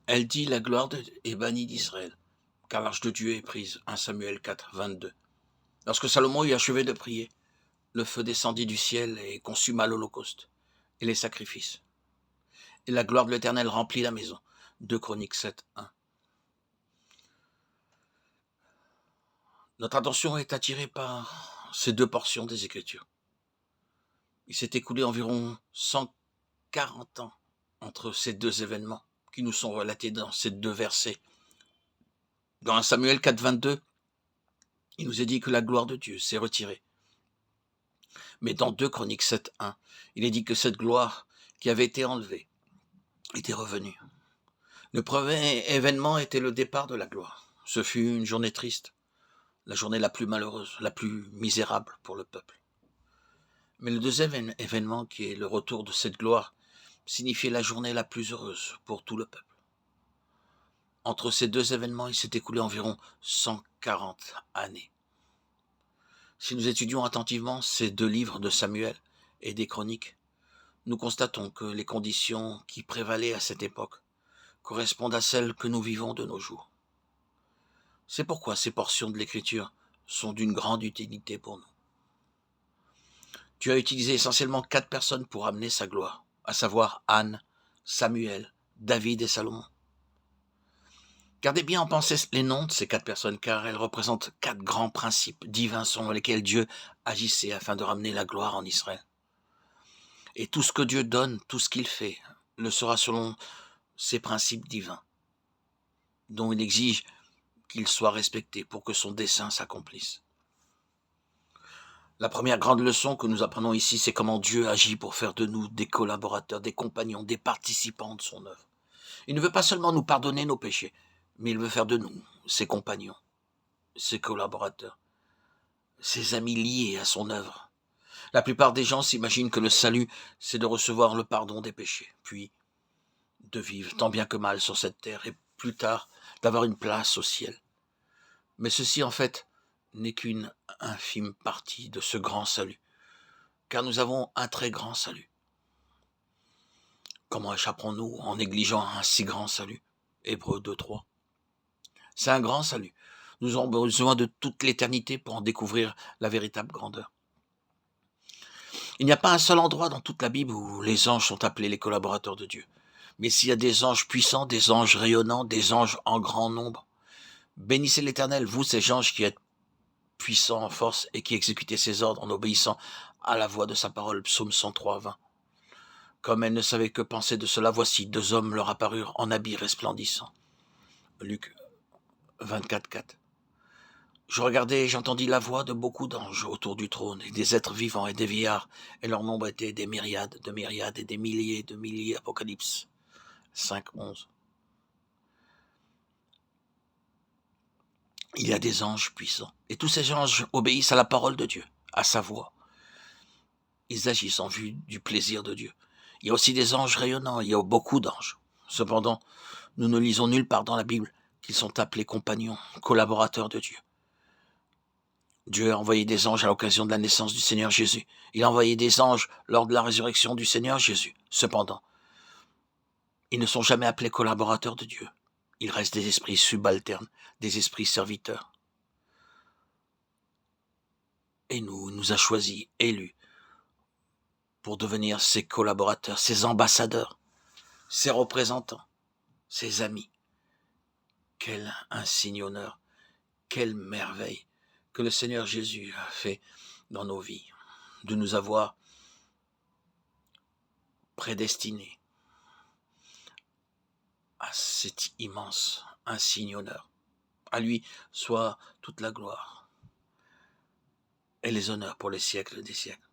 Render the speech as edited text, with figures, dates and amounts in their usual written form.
Elle dit: la gloire est bannie d'Israël, car l'arche de Dieu est prise. 1 Samuel 4, 22. Lorsque Salomon eut achevé de prier, le feu descendit du ciel et consuma l'holocauste et les sacrifices. Et la gloire de l'Éternel remplit la maison. 2 Chroniques 7, 1. Notre attention est attirée par ces deux portions des Écritures. Il s'est écoulé environ 140 ans entre ces deux événements qui nous sont relatés dans ces deux versets. Dans 1 Samuel 4, 22, il nous est dit que la gloire de Dieu s'est retirée. Mais dans 2 Chroniques 7, 1, il est dit que cette gloire qui avait été enlevée était revenue. Le premier événement était le départ de la gloire. Ce fut une journée triste, la journée la plus malheureuse, la plus misérable pour le peuple. Mais le deuxième événement, qui est le retour de cette gloire, signifiait la journée la plus heureuse pour tout le peuple. Entre ces deux événements, il s'est écoulé environ 140 années. Si nous étudions attentivement ces deux livres de Samuel et des Chroniques, nous constatons que les conditions qui prévalaient à cette époque correspondent à celles que nous vivons de nos jours. C'est pourquoi ces portions de l'Écriture sont d'une grande utilité pour nous. Dieu a utilisé essentiellement 4 personnes pour amener sa gloire, à savoir Anne, Samuel, David et Salomon. Gardez bien en pensée les noms de ces 4 personnes, car elles représentent 4 grands principes divins selon lesquels Dieu agissait afin de ramener la gloire en Israël. Et tout ce que Dieu donne, tout ce qu'il fait, le sera selon ces principes divins, dont il exige qu'ils soient respectés pour que son dessein s'accomplisse. La première grande leçon que nous apprenons ici, c'est comment Dieu agit pour faire de nous des collaborateurs, des compagnons, des participants de son œuvre. Il ne veut pas seulement nous pardonner nos péchés, mais il veut faire de nous ses compagnons, ses collaborateurs, ses amis liés à son œuvre. La plupart des gens s'imaginent que le salut, c'est de recevoir le pardon des péchés, puis de vivre tant bien que mal sur cette terre et plus tard d'avoir une place au ciel. Mais ceci, en fait, n'est qu'une infime partie de ce grand salut, car nous avons un très grand salut. Comment échapperons-nous en négligeant un si grand salut? Hébreux 2, 3. C'est un grand salut. Nous avons besoin de toute l'éternité pour en découvrir la véritable grandeur. Il n'y a pas un seul endroit dans toute la Bible où les anges sont appelés les collaborateurs de Dieu. Mais s'il y a des anges puissants, des anges rayonnants, des anges en grand nombre, bénissez l'Éternel, vous ces anges qui êtes puissants en force et qui exécutez ses ordres en obéissant à la voix de sa parole. Psaume 103, 20. Comme elle ne savait que penser de cela, voici 2 hommes leur apparurent en habits resplendissants. Luc 24, 4. Je regardai et j'entendis la voix de beaucoup d'anges autour du trône, et des êtres vivants et des vieillards, et leur nombre était des myriades et des milliers de milliers. Apocalypse 5, 11. Il y a des anges puissants, et tous ces anges obéissent à la parole de Dieu, à sa voix. Ils agissent en vue du plaisir de Dieu. Il y a aussi des anges rayonnants, il y a beaucoup d'anges. Cependant, nous ne lisons nulle part dans la Bible qu'ils sont appelés compagnons, collaborateurs de Dieu. Dieu a envoyé des anges à l'occasion de la naissance du Seigneur Jésus. Il a envoyé des anges lors de la résurrection du Seigneur Jésus. Cependant, ils ne sont jamais appelés collaborateurs de Dieu. Ils restent des esprits subalternes, des esprits serviteurs. Et nous a choisis, élus, pour devenir ses collaborateurs, ses ambassadeurs, ses représentants, ses amis. Quel insigne honneur, quelle merveille que le Seigneur Jésus a fait dans nos vies, de nous avoir prédestinés à cet immense, insigne honneur. À lui soit toute la gloire et les honneurs pour les siècles des siècles.